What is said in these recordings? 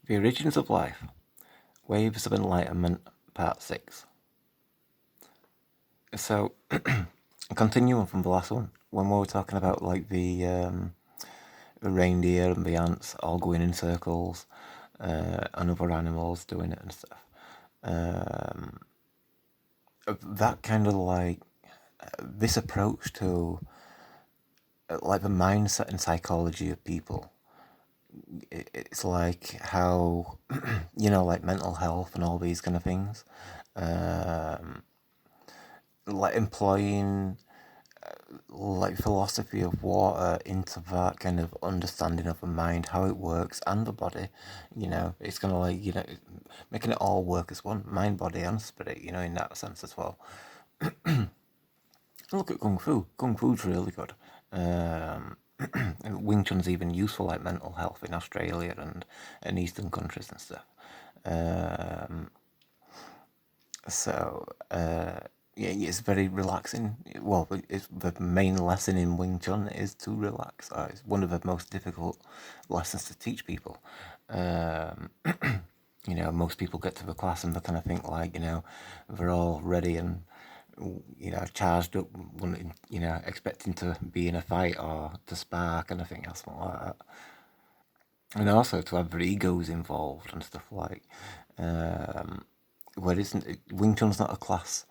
The Origins of Life, Waves of Enlightenment, Part 6. So, continuing from the last one, when we were talking about like the reindeer and the ants all going in circles, and other animals doing it and stuff. That kind of like this approach to like the mindset and psychology of people. It's like how like mental health and all these kind of things. Like employing like philosophy of water into that kind of understanding of the mind, how it works, and the body. It's kind of like making it all work as one, mind, body, and spirit. In that sense as well. Look at kung fu. Kung fu's really good. Wing Chun's even useful like mental health in Australia and Eastern countries and stuff. Yeah, it's very relaxing. Well, it's the main lesson in Wing Chun is to relax. It's one of the most difficult lessons to teach people. Most people get to the class and they kind of think like, they're all ready and, charged up, wanting, expecting to be in a fight or to spar kind of thing or something like that. And also to have their egos involved and stuff like. Where isn't it? Wing Chun's not a class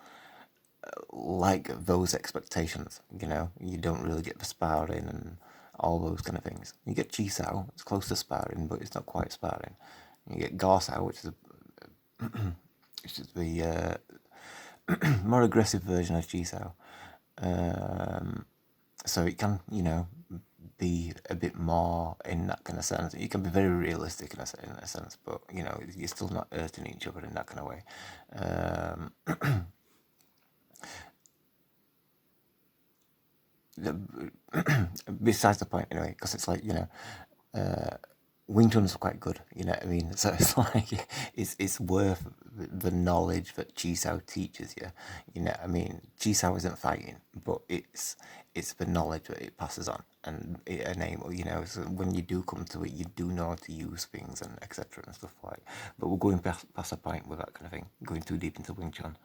like those expectations. You don't really get the sparring and all those kind of things. You get Chi Sao, it's close to sparring, but it's not quite sparring. You get Gar Sao, which is the more aggressive version of Chi Sao. So it can, be a bit more in that kind of sense. You can be very realistic in a sense, but you're still not hurting each other in that kind of way. Besides the point, anyway, because it's like Wing Chun's quite good, you know what I mean? So it's like it's worth the knowledge that Chi Sao teaches you. You know what I mean? Chi Sao isn't fighting, but it's the knowledge that it passes on, and it enables, so when you do come to it, you do know how to use things and etc. and stuff like. But we're going past a point with that kind of thing, going too deep into Wing Chun.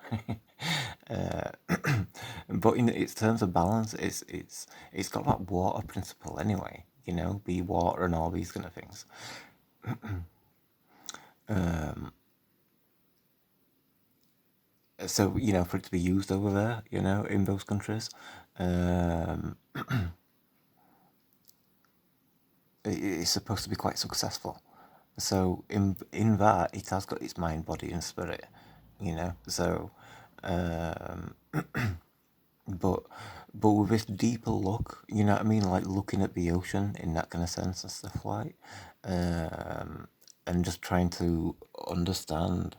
But in its terms of balance, it's got that water principle anyway. Be water and all these kind of things. So for it to be used over there, in those countries, it's supposed to be quite successful. So in that, it has got its mind, body, and spirit. So but with this deeper look, you know what I mean, like looking at the ocean in that kind of sense and stuff like, and just trying to understand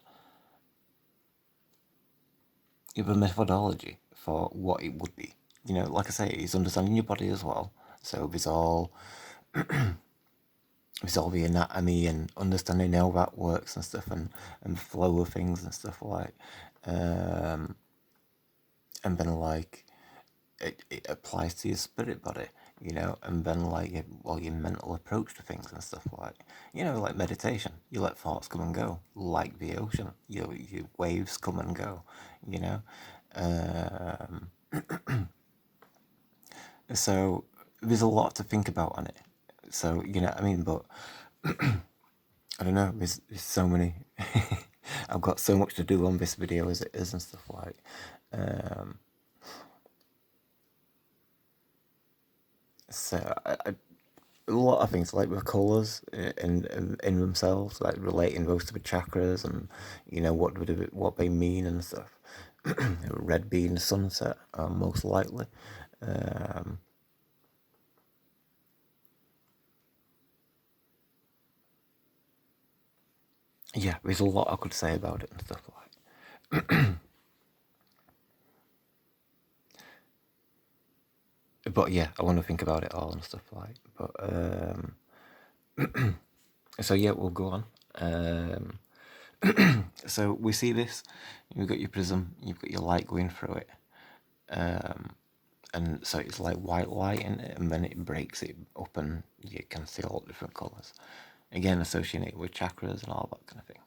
the methodology for what it would be. Like I say, it's understanding your body as well. So there's all the anatomy and understanding how that works and stuff, and the flow of things and stuff like, and then like it applies to your spirit body, and then like your mental approach to things and stuff like, like meditation. You let thoughts come and go, like the ocean. Your waves come and go, So there's a lot to think about on it. So you know what I mean, but I don't know. There's so many. I've got so much to do on this video as it is and stuff like. So a lot of things like the colours in themselves, like relating those to the chakras and what they mean and stuff. Red being sunset, most likely. Yeah, there's a lot I could say about it and stuff like. But yeah, I want to think about it all and stuff like. But so yeah, we'll go on. So we see this. You've got your prism. You've got your light going through it. And so it's like white light in it, and then it breaks it up, and you can see all different colours. again associating it with chakras and all that kind of thing.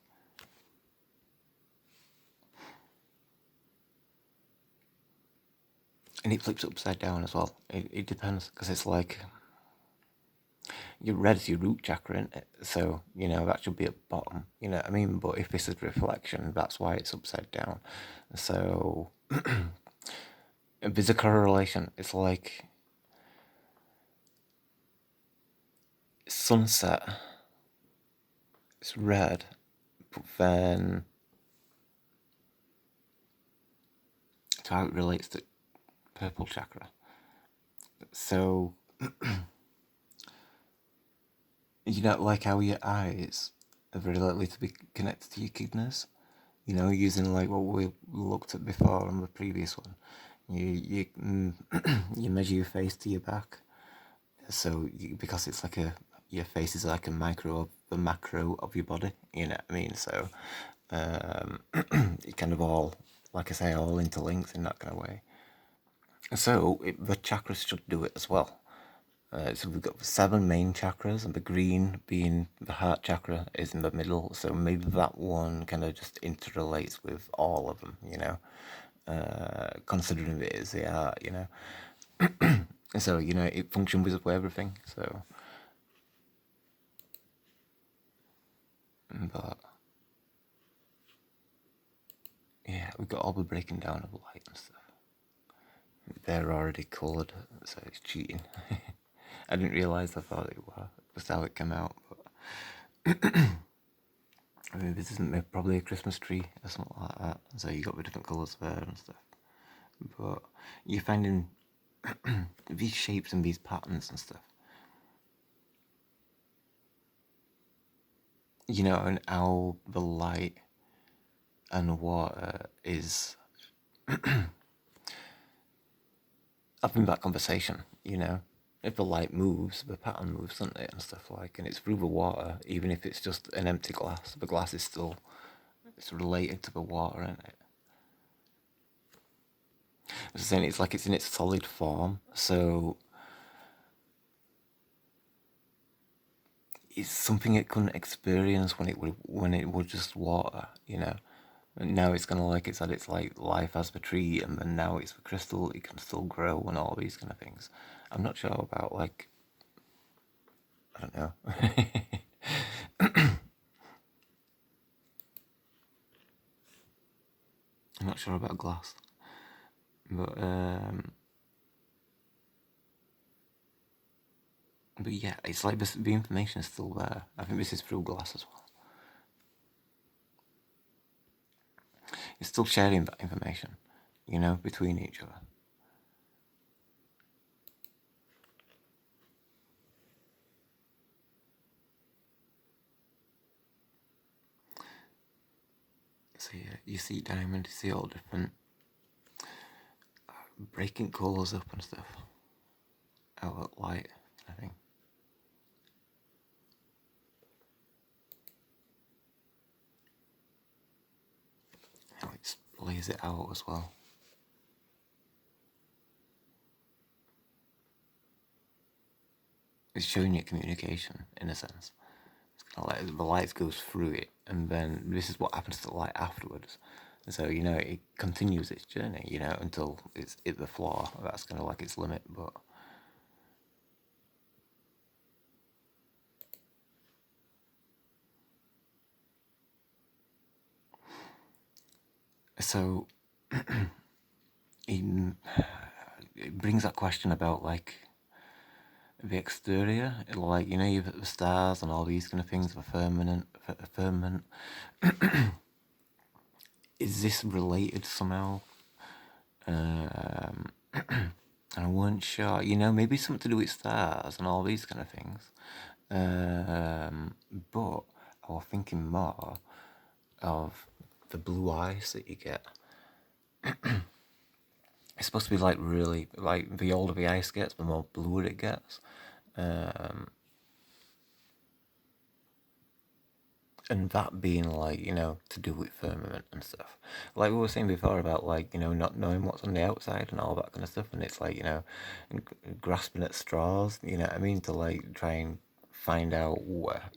And it flips upside down as well. It depends, because it's like your red's your root chakra, isn't it? So that should be at bottom. You know what I mean? But if this is reflection, that's why it's upside down. So there's a correlation. It's like sunset. It's red, but then to how it relates to purple chakra. So like how your eyes are very likely to be connected to your kidneys. Using like what we looked at before on the previous one. You measure your face to your back. So because it's like your face is like a micro of the macro of your body. You know what I mean? So it kind of all, like I say, all interlinks in that kind of way. So the chakras should do it as well. So we've got 7 main chakras, and the green being the heart chakra is in the middle. So maybe that one kind of just interrelates with all of them, considering it is the heart, So, it functions with everything. So, but yeah, we've got all the breaking down of light and stuff. They're already coloured, so it's cheating. I didn't realise, I thought it was just how it came out. But I mean, this isn't probably a Christmas tree or something like that. So you got the different colours there and stuff. But you're finding these shapes and these patterns and stuff. And how the light and water is having that conversation, If the light moves, the pattern moves, doesn't it, and stuff like, and it's through the water, even if it's just an empty glass, the glass is still, it's related to the water, isn't it? I was saying, it's like it's in its solid form, so it's something it couldn't experience when it was just water, And now it's kind of like it's had its like life as the tree, and then now it's the crystal. It can still grow and all these kind of things. I'm not sure about like, I don't know. I'm not sure about glass, but yeah, it's like this, the information is still there. I think this is through glass as well. It's still sharing that information, between each other. So yeah, you see diamond, you see all different breaking colours up and stuff. Out at light, I think. How it lays it out as well. It's showing you communication in a sense. It's kind of like the light goes through it, and then this is what happens to the light afterwards. And so it continues its journey, until it's hit the floor. That's kind of like its limit, but. So it brings that question about like the exterior, like you've got the stars and all these kind of things, the firmament. Is this related somehow? And I weren't sure. Maybe something to do with stars and all these kind of things. But I was thinking more of the blue eyes that you get. It's supposed to be like really, like the older the ice gets, the more bluer it gets. And that being like, to do with firmament and stuff. Like we were saying before about like, not knowing what's on the outside and all that kind of stuff. And it's like, grasping at straws, you know what I mean? To like try and find out where,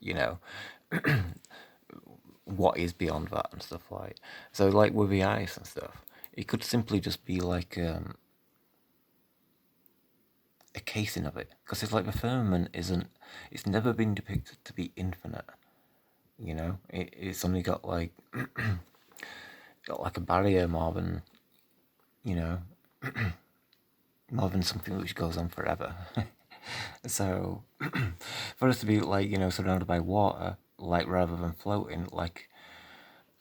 what is beyond that and stuff like. So like with the ice and stuff, it could simply just be like a casing of it, because it's like the firmament isn't. It's never been depicted to be infinite. It's only got like a barrier more than you know more than something which goes on forever. So for us to be like surrounded by water, like rather than floating, like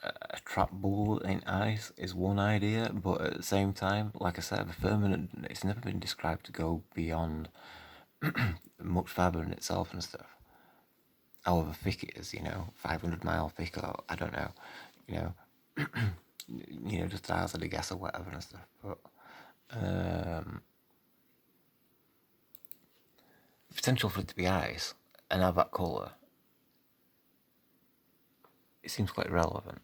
a trap ball in ice is one idea, but at the same time, like I said, the firmament, it's never been described to go beyond much further in itself and stuff. However thick it is, 500-mile thick, or I don't know, you know, just a hazard a guess or whatever and stuff. But the potential for it to be ice and have that colour, it seems quite relevant.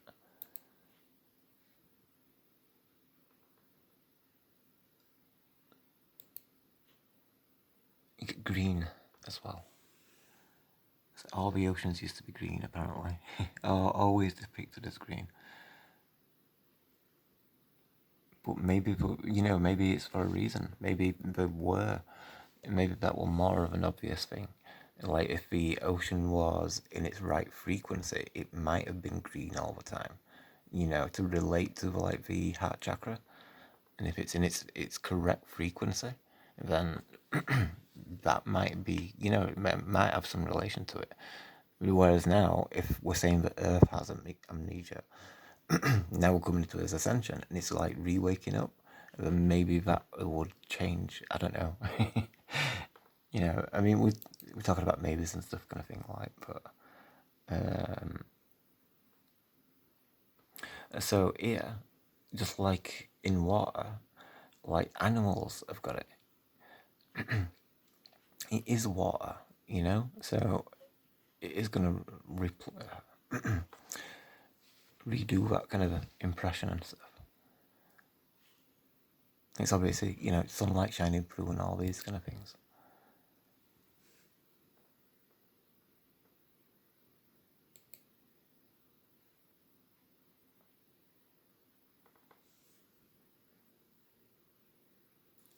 You get green as well. So all the oceans used to be green, apparently. Are always depicted as green. But maybe, maybe it's for a reason. Maybe there were, maybe that were more of an obvious thing. Like if the ocean was in its right frequency, it might have been green all the time. To relate to like the heart chakra. And if it's in its correct frequency, then that might be, it might have some relation to it. Whereas now, if we're saying that Earth has amnesia, now we're coming into its ascension, and it's like re-waking up, then maybe that would change. I don't know. I mean, we're talking about maybes and stuff, kind of thing, like, but. So yeah, just like in water, like animals have got it. It is water, so it is going to redo that kind of impression and stuff. It's obviously, sunlight shining through and all these kind of things.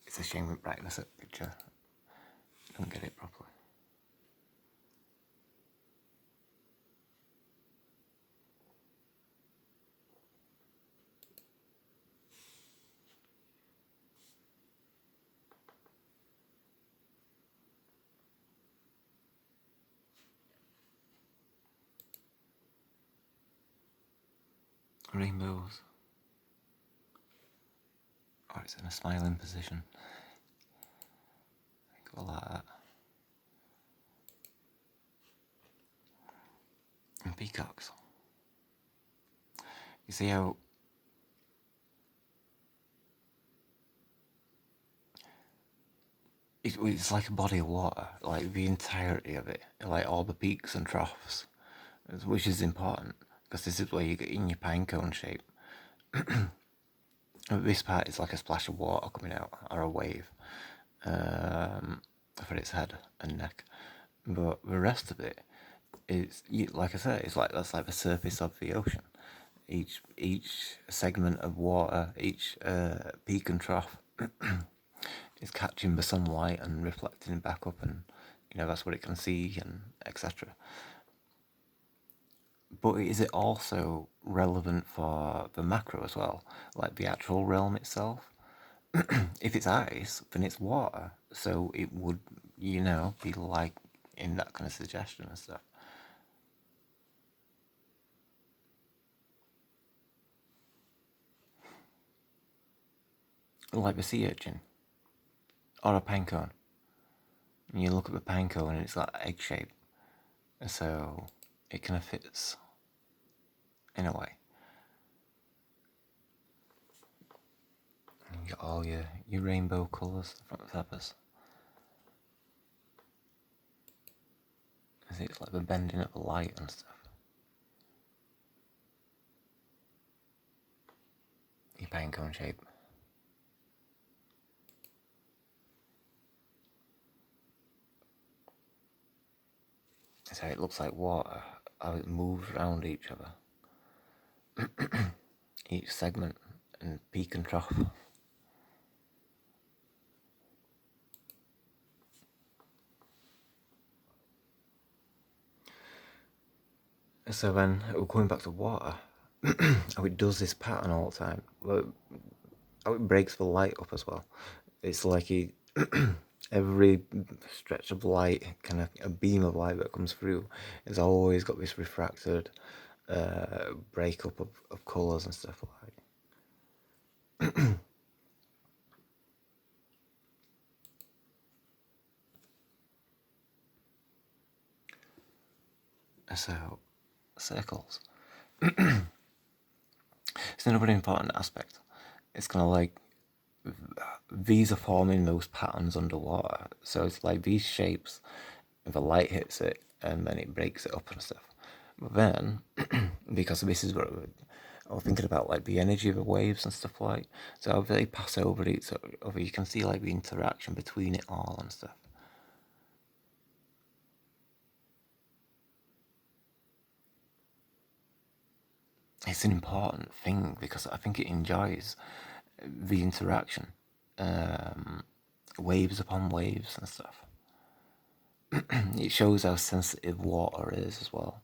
It's a shame with brightness at picture. Don't get it properly. Rainbows. Or it's in a smiling position. Go like that. And peacocks. You see how it's like a body of water, like the entirety of it, like all the peaks and troughs, which is important because this is where you get in your pinecone shape. This part is like a splash of water coming out, or a wave, for its head and neck. But the rest of it is, like I said, it's like that's like the surface of the ocean. Each segment of water, each peak and trough, is catching the sunlight and reflecting it back up, and that's what it can see, and etc. But is it also relevant for the macro as well, like the actual realm itself? If it's ice, then it's water, so it would, be like in that kind of suggestion and stuff. Like the sea urchin, or a pinecone. And you look at the pinecone and it's like egg shape, so it kind of fits in a way. And you got all your rainbow colours from the feathers. It's like the bending of the light and stuff. Your pinecone shape. So it looks like water, how it moves around each other, each segment, and peak and trough. So then we're going back to water, how it does this pattern all the time. How it breaks the light up as well. It's like every stretch of light, kind of a beam of light that comes through, has always got this refracted breakup of colours and stuff like that. So, circles. It's another important aspect. It's kind of like these are forming those patterns underwater. So it's like these shapes, if the light hits it and then it breaks it up and stuff. But then, because this is what I was thinking about, like the energy of the waves and stuff like. So if they pass over each other, you can see like the interaction between it all and stuff. It's an important thing because I think it enjoys the interaction, waves upon waves and stuff. It shows how sensitive water is as well.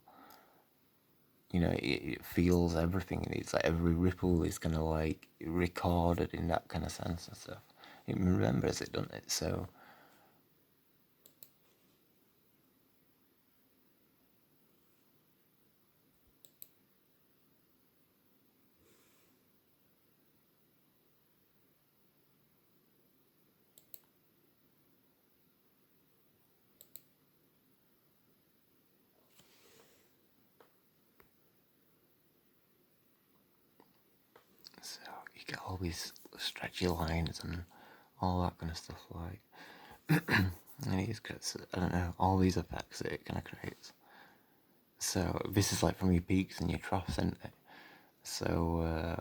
You know, it feels everything. It's like every ripple is kind of like recorded in that kind of sense and stuff. It remembers it, doesn't it? So you get all these stretchy lines and all that kind of stuff like. And it just gets, I don't know, all these effects that it kind of creates. So this is like from your peaks and your troughs, isn't it? So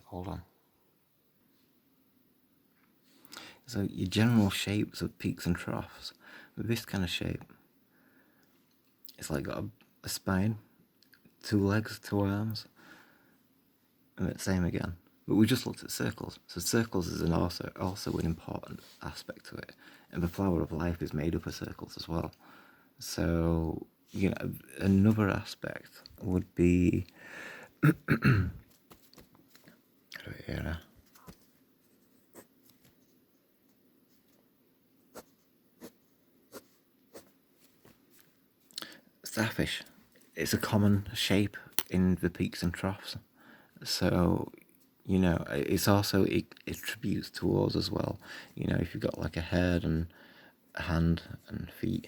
hold on. So your general shapes of peaks and troughs, with this kind of shape, it's like got a spine, two legs, two arms, and the same again. But we just looked at circles. So circles is also an important aspect to it. And the flower of life is made up of circles as well. So, you know, another aspect would be starfish. It's a common shape in the peaks and troughs. So, you know, it's also, it attributes towards as well. You know, if you've got like a head and a hand and feet,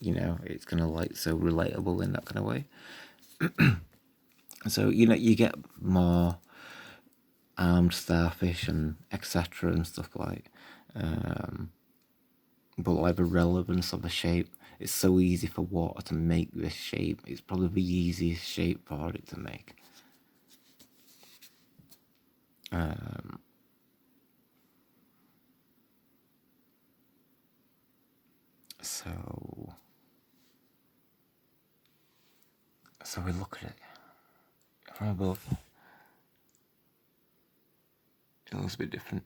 you know, it's kind of like so relatable in that kind of way. So, you know, you get more armed starfish and etc. and stuff like. But like the relevance of the shape, it's so easy for water to make this shape. It's probably the easiest shape for it to make. So we look at it from above. It looks a bit different.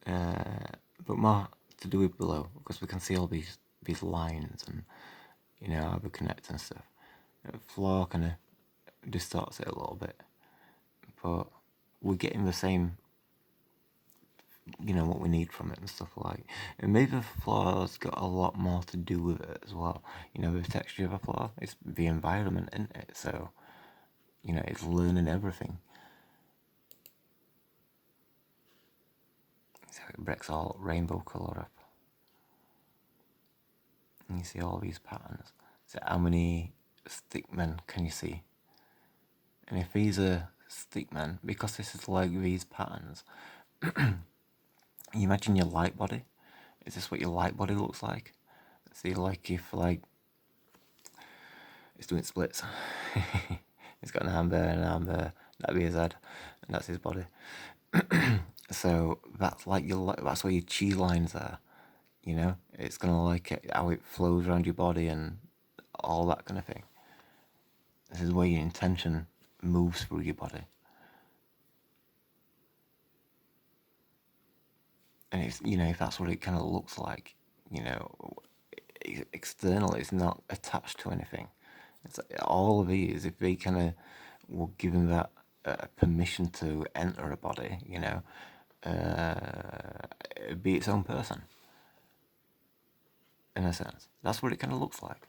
But more to do with below, because we can see all these lines and, you know, how they connect and stuff. The floor kind of distorts it a little bit, but we're getting the same, you know, what we need from it and stuff like. And maybe the floor's got a lot more to do with it as well. You know, the texture of a floor, it's the environment, isn't it? So, you know, it's learning everything. So it breaks all rainbow colour up. And you see all these patterns. So how many stickmen can you see? And if these are stickmen, because this is like these patterns, you imagine your light body. Is this what your light body looks like? See, like if like it's doing splits. He's got an arm there and an arm there. That'd be his head, and that's his body. So that's like that's where your chi lines are. You know, It's gonna like how it flows around your body and all that kind of thing. This is where your intention moves through your body. And it's, if that's what it kind of looks like, externally, it's not attached to anything. It's all of it is if they kind of were given that permission to enter a body, it'd be its own person, in a sense. That's what it kind of looks like.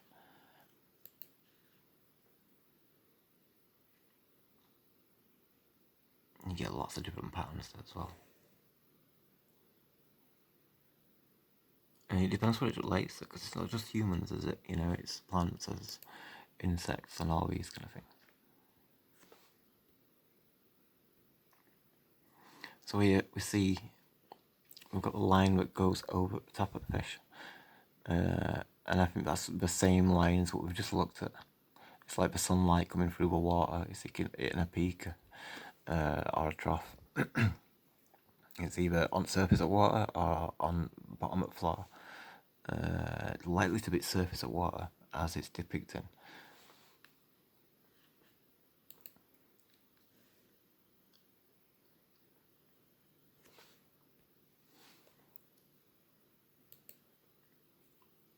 You get lots of different patterns as well. And it depends what it relates to, because it's not just humans, is it? It's plants, as insects, and all these kind of things. So here we see we've got the line that goes over the top of the fish. And I think that's the same line as what we've just looked at. It's like the sunlight coming through the water. It's hitting a peak or a trough. It's either on the surface of water or on the bottom of the floor. Likely to be surface of water, as it's depicting.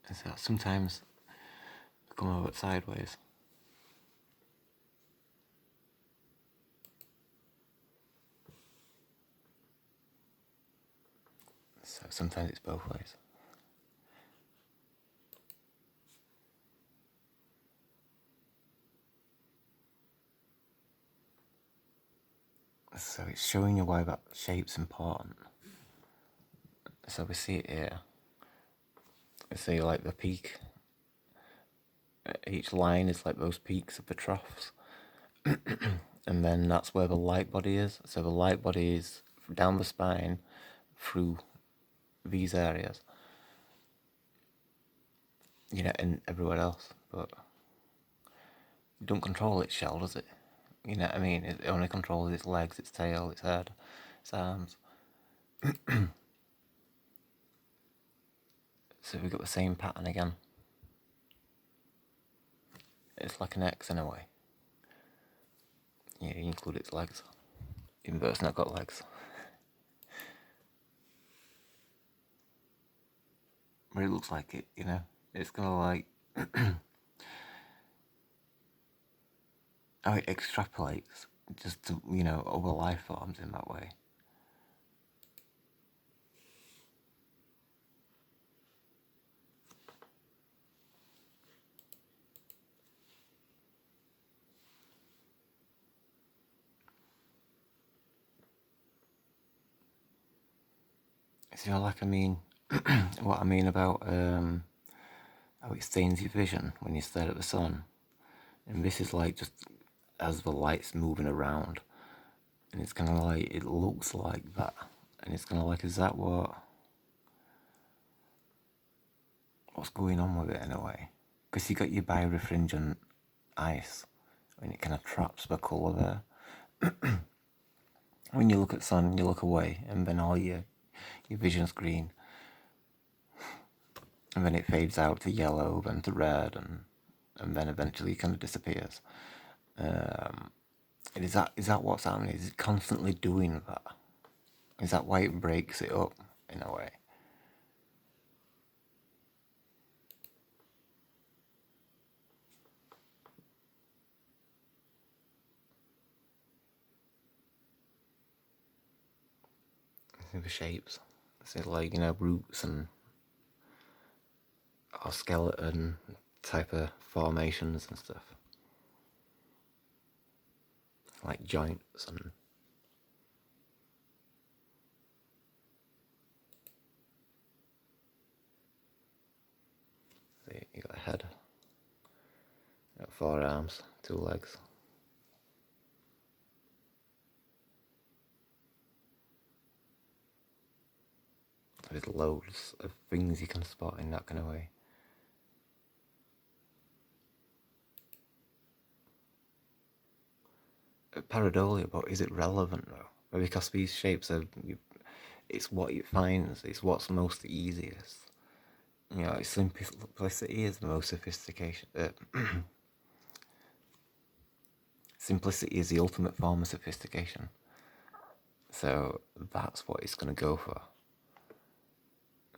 And so sometimes they come over sideways. So sometimes it's both ways. So it's showing you why that shape's important. So we see it here. We see like the peak. Each line is like those peaks of the troughs. And then that's where the light body is. So the light body is down the spine through these areas. And everywhere else. But you don't control its shell, does it? You know what I mean? It only controls its legs, its tail, its head, its arms. So we've got the same pattern again. It's like an X in a way. Yeah, you include its legs. Even though it's not got legs. But it looks like it, It's gonna like how it extrapolates just to, other life forms in that way. See, like I mean, what I mean about how it stains your vision when you stare at the sun. And this is like just as the light's moving around. And it's kind of like, it looks like that. And it's kind of like, is that what's going on with it in a way? Because you got your birefringent ice, and it kind of traps the colour there. When you look at sun, you look away, and then all your vision's green. And then it fades out to yellow, then to red, and then eventually kind of disappears. Is that what's happening? Is it constantly doing that? Is that why it breaks it up in a way? The shapes. So like, roots and or skeleton type of formations and stuff. Like joints and you got a head, you got 4 arms, 2 legs. There's loads of things you can spot in that kind of way. Pareidolia, but is it relevant though? Because these shapes are, it's what it finds, it's what's most easiest. You know, like simplicity is the most sophistication. Simplicity is the ultimate form of sophistication. So that's what it's going to go for.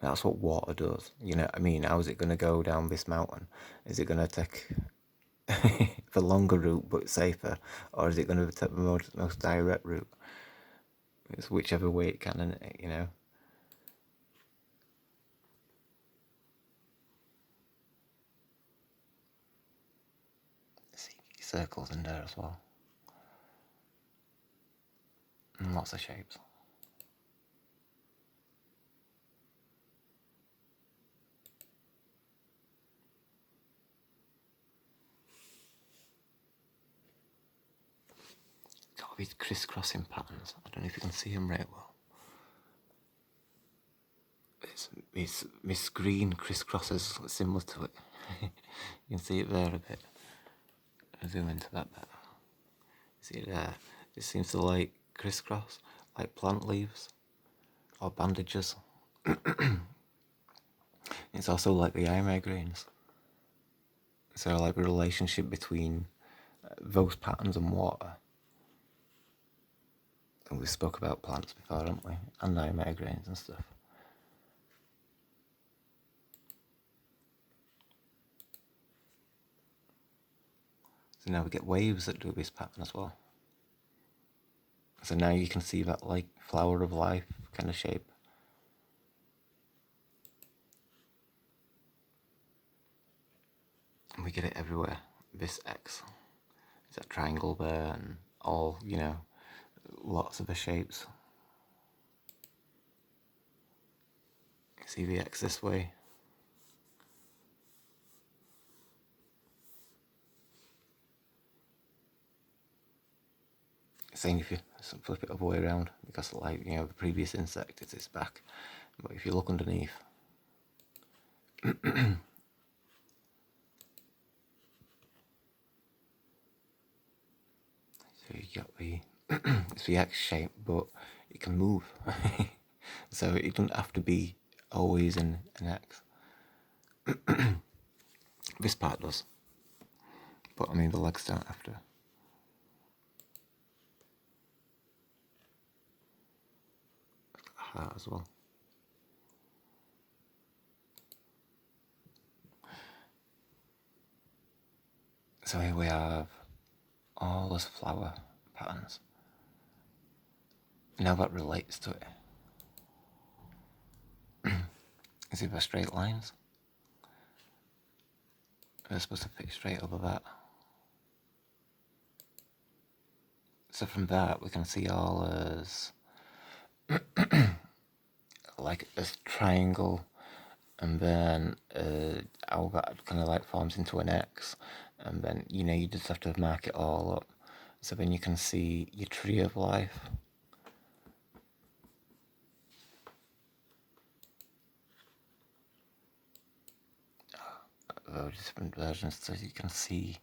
That's what water does. You know what I mean? How is it going to go down this mountain? Is it going to take the longer route but safer? Or is it going to take the most direct route? It's whichever way it can, you know? See circles in there as well. And lots of shapes. Got these crisscrossing patterns. I don't know if you can see them right well. It's my screen crisscrosses similar to it. You can see it there a bit. I'll zoom into that better. See it there? It seems to like crisscross, like plant leaves or bandages. It's also like the eye migraines. So like the relationship between those patterns and water. And we spoke about plants before, haven't we? And eye migraines and stuff. So now we get waves that do this pattern as well. So now you can see that like flower of life kind of shape. And we get it everywhere. This X. Is that triangle there and all, you know, lots of the shapes. See the X this way. Same if you flip it other way around, because like, you know, the previous insect is its back. But if you look underneath, so you got the it's the X shape, but it can move. So it doesn't have to be always an X. This part does, but I mean the legs don't have to. Heart as well. So here we have all those flower patterns. Now that relates to it. Is it the straight lines? They're supposed to fit straight over that. So from that we can see all as like a triangle, and then how that kind of like forms into an X, and then, you know, you just have to mark it all up. So then you can see your tree of life. Different versions, so you can see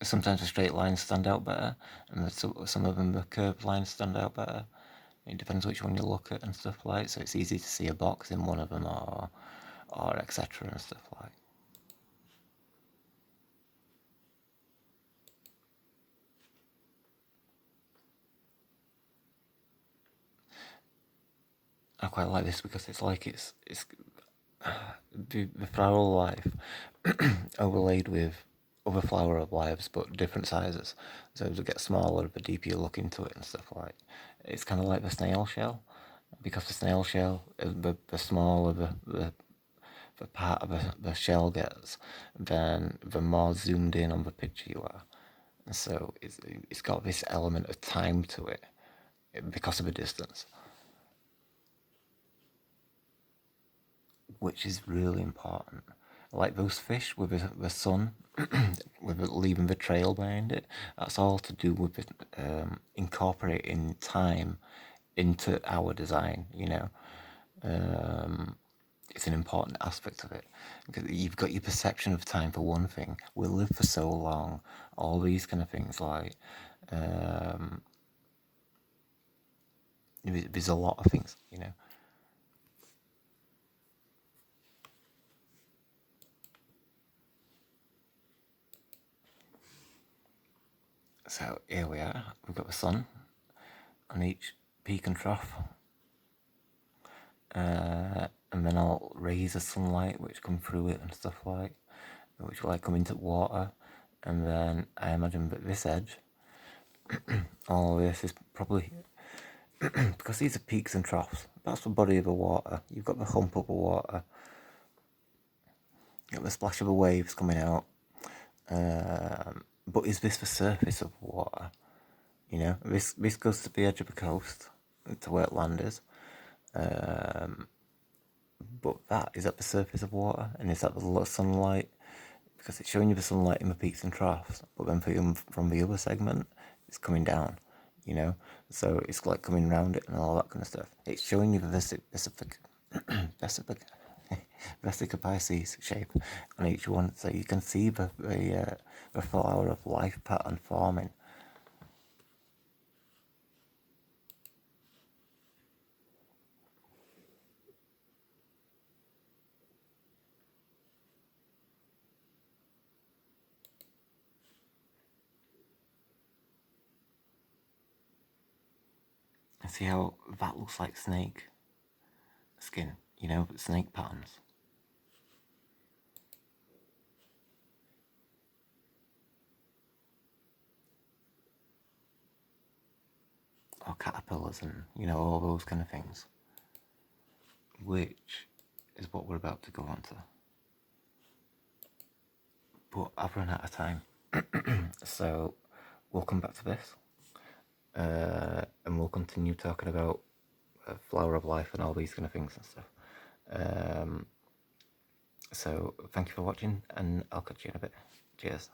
sometimes the straight lines stand out better, and some of them the curved lines stand out better. It depends which one you look at and stuff like. So it's easy to see a box in one of them, or etc. and stuff like. I quite like this because it's like it's the flower of life overlaid with other flower of lives, but different sizes. So as it gets smaller, the deeper you look into it and stuff like. It's kind of like the snail shell, because the snail shell, the smaller the part of the shell gets, then the more zoomed in on the picture you are. And so it's got this element of time to it because of the distance, which is really important. Like those fish with the sun, with leaving the trail behind it, that's all to do with incorporating time into our design, you know. It's an important aspect of it, because you've got your perception of time for one thing. We live for so long, all these kind of things like there's a lot of things, you know. So here we are. We've got the sun on each peak and trough. And then I'll raise the sunlight which come through it and stuff like, which will like come into water. And then I imagine that this edge, all this is probably, because these are peaks and troughs, that's the body of the water. You've got the hump of the water, you've got the splash of the waves coming out. But is this the surface of water? You know, this goes to the edge of the coast, to where land is. But that is at the surface of water, and is that the sunlight? Because it's showing you the sunlight in the peaks and troughs, but then from the other segment, it's coming down, you know? So it's like coming around it and all that kind of stuff. It's showing you the vesica Pisces shape on each one, so you can see the flower of life pattern forming. And see how that looks like snake skin, you know, snake patterns. Or caterpillars and, you know, all those kind of things. Which is what we're about to go on to. But I've run out of time. So we'll come back to this. And we'll continue talking about flower of life and all these kind of things and stuff. So thank you for watching, and I'll catch you in a bit. Cheers.